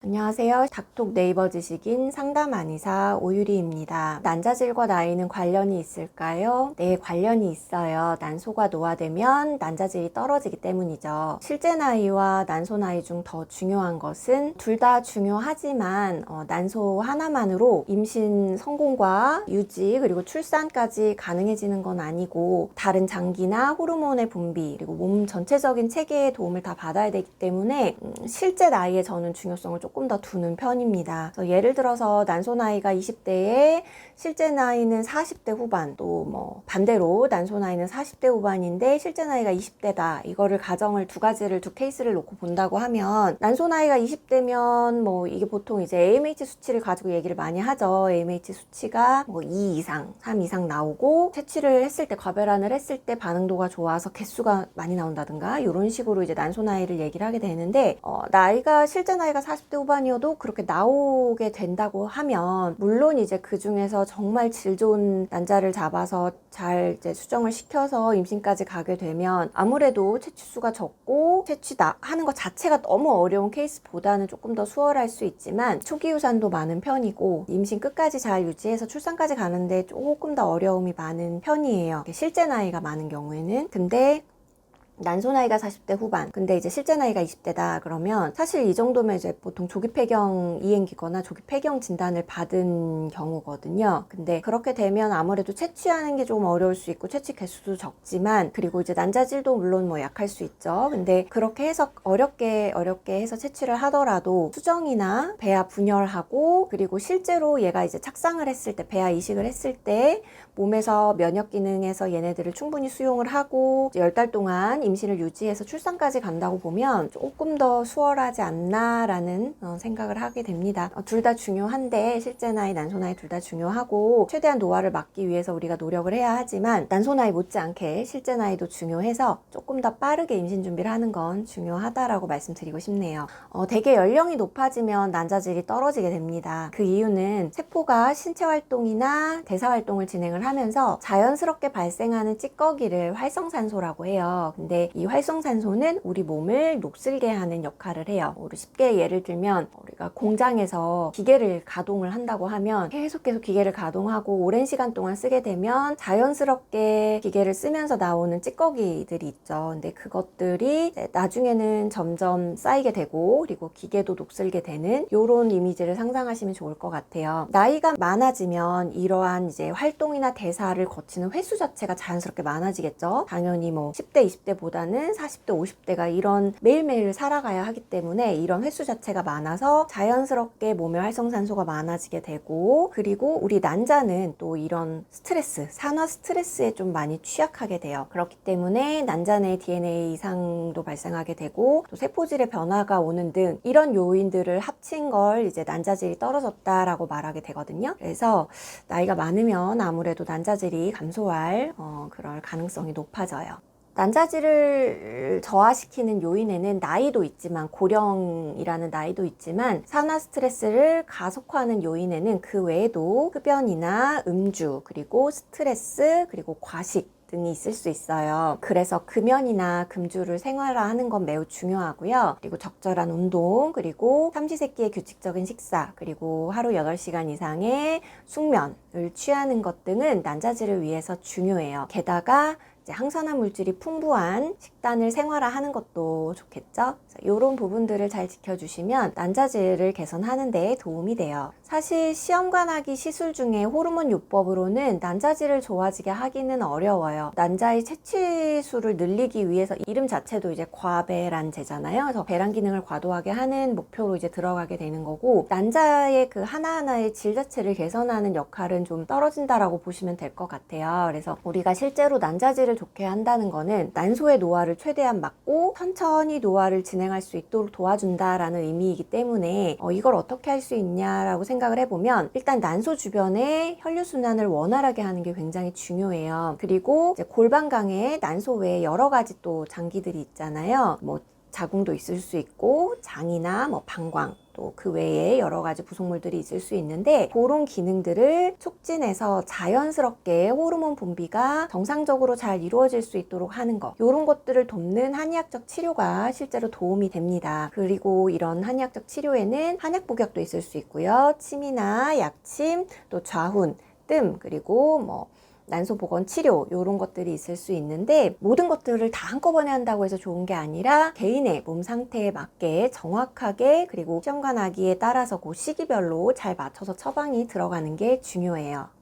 안녕하세요. 닥톡 네이버 지식인 상담 안의사 오유리입니다. 난자질과 나이는 관련이 있을까요? 네, 관련이 있어요. 난소가 노화되면 난자질이 떨어지기 때문이죠. 실제 나이와 난소 나이 중 더 중요한 것은 둘 다 중요하지만 난소 하나만으로 임신 성공과 유지 그리고 출산까지 가능해지는 건 아니고 다른 장기나 호르몬의 분비 그리고 몸 전체적인 체계의 도움을 다 받아야 되기 때문에 실제 나이에 저는 중요성을 조금 더 두는 편입니다. 그래서 예를 들어서 난소 나이가 20대에 실제 나이는 40대 후반, 또 뭐 반대로 난소 나이는 40대 후반인데 실제 나이가 20대다. 이거를 가정을 두 케이스를 놓고 본다고 하면 난소 나이가 20대면 뭐 이게 보통 이제 AMH 수치를 가지고 얘기를 많이 하죠. AMH 수치가 뭐 2 이상, 3 이상 나오고 채취를 했을 때 과배란을 했을 때 반응도가 좋아서 개수가 많이 나온다든가 이런 식으로 이제 난소 나이를 얘기를 하게 되는데 실제 나이가 40대 후반이어도 그렇게 나오게 된다고 하면 물론 이제 그 중에서 정말 질 좋은 난자를 잡아서 잘 이제 수정을 시켜서 임신까지 가게 되면 아무래도 채취수가 적고 채취다 하는 것 자체가 너무 어려운 케이스보다는 조금 더 수월할 수 있지만 초기 유산도 많은 편이고 임신 끝까지 잘 유지해서 출산까지 가는데 조금 더 어려움이 많은 편이에요. 실제 나이가 많은 경우에는. 근데 난소 나이가 40대 후반 근데 이제 실제 나이가 20대다 그러면 사실 이 정도면 이제 보통 조기 폐경 이행기거나 조기 폐경 진단을 받은 경우거든요. 근데 그렇게 되면 아무래도 채취하는 게 좀 어려울 수 있고 채취 개수도 적지만 그리고 이제 난자질도 물론 뭐 약할 수 있죠. 근데 그렇게 해서 어렵게 해서 채취를 하더라도 수정이나 배아 분열하고 그리고 실제로 얘가 이제 착상을 했을 때 배아 이식을 했을 때 몸에서 면역 기능에서 얘네들을 충분히 수용을 하고 10달 동안 임신을 유지해서 출산까지 간다고 보면 조금 더 수월하지 않나라는 생각을 하게 됩니다. 둘 다 중요한데 실제 나이, 난소 나이 둘 다 중요하고 최대한 노화를 막기 위해서 우리가 노력을 해야 하지만 난소 나이 못지않게 실제 나이도 중요해서 조금 더 빠르게 임신 준비를 하는 건 중요하다라고 말씀드리고 싶네요. 대개 연령이 높아지면 난자질이 떨어지게 됩니다. 그 이유는 세포가 신체 활동이나 대사 활동을 진행을 하면서 자연스럽게 발생하는 찌꺼기를 활성산소라고 해요. 근데 이 활성산소는 우리 몸을 녹슬게 하는 역할을 해요. 우리 쉽게 예를 들면 우리가 공장에서 기계를 가동을 한다고 하면 계속해서 기계를 가동하고 오랜 시간 동안 쓰게 되면 자연스럽게 기계를 쓰면서 나오는 찌꺼기들이 있죠. 근데 그것들이 나중에는 점점 쌓이게 되고 그리고 기계도 녹슬게 되는 이런 이미지를 상상하시면 좋을 것 같아요. 나이가 많아지면 이러한 이제 활동이나 대사를 거치는 횟수 자체가 자연스럽게 많아지겠죠. 당연히 뭐 10대, 20대보다는 40대, 50대가 이런 매일매일 살아가야 하기 때문에 이런 횟수 자체가 많아서 자연스럽게 몸에 활성산소가 많아지게 되고 그리고 우리 난자는 또 이런 스트레스, 산화 스트레스에 좀 많이 취약하게 돼요. 그렇기 때문에 난자 내 DNA 이상도 발생하게 되고 또 세포질의 변화가 오는 등 이런 요인들을 합친 걸 이제 난자질이 떨어졌다라고 말하게 되거든요. 그래서 나이가 많으면 아무래도 난자질이 감소할 그럴 가능성이 높아져요. 난자질을 저하시키는 요인에는 나이도 있지만 고령이라는 나이도 있지만 산화 스트레스를 가속화하는 요인에는 그 외에도 흡연이나 음주 그리고 스트레스 그리고 과식 등이 있을 수 있어요. 그래서 금연이나 금주를 생활화하는 건 매우 중요하고요. 그리고 적절한 운동, 그리고 삼시세끼의 규칙적인 식사, 그리고 하루 8시간 이상의 숙면을 취하는 것 등은 난자질을 위해서 중요해요. 게다가 항산화 물질이 풍부한 식단을 생활화하는 것도 좋겠죠. 이런 부분들을 잘 지켜주시면 난자질을 개선하는 데 도움이 돼요. 사실 시험관하기 시술 중에 호르몬 요법으로는 난자질을 좋아지게 하기는 어려워요. 난자의 채취수를 늘리기 위해서 이름 자체도 이제 과배란제잖아요. 그래서 배란 기능을 과도하게 하는 목표로 이제 들어가게 되는 거고 난자의 그 하나하나의 질 자체를 개선하는 역할은 좀 떨어진다라고 보시면 될 것 같아요. 그래서 우리가 실제로 난자질을 좋게 한다는 거는 난소의 노화를 최대한 막고 천천히 노화를 진행할 수 있도록 도와준다라는 의미이기 때문에 이걸 어떻게 할 수 있냐라고 생각을 해보면 일단 난소 주변에 혈류순환을 원활하게 하는 게 굉장히 중요해요. 그리고 이제 골반강에 난소 외에 여러 가지 또 장기들이 있잖아요. 뭐 자궁도 있을 수 있고 장이나 뭐 방광 또 그 외에 여러 가지 부속물들이 있을 수 있는데 그런 기능들을 촉진해서 자연스럽게 호르몬 분비가 정상적으로 잘 이루어질 수 있도록 하는 것, 이런 것들을 돕는 한의학적 치료가 실제로 도움이 됩니다. 그리고 이런 한의학적 치료에는 한약 복약도 있을 수 있고요. 침이나 약침, 또 좌훈, 뜸, 그리고 뭐 난소 보건 치료 이런 것들이 있을 수 있는데 모든 것들을 다 한꺼번에 한다고 해서 좋은 게 아니라 개인의 몸 상태에 맞게 정확하게 그리고 시험관 아기에 따라서 그 시기별로 잘 맞춰서 처방이 들어가는 게 중요해요.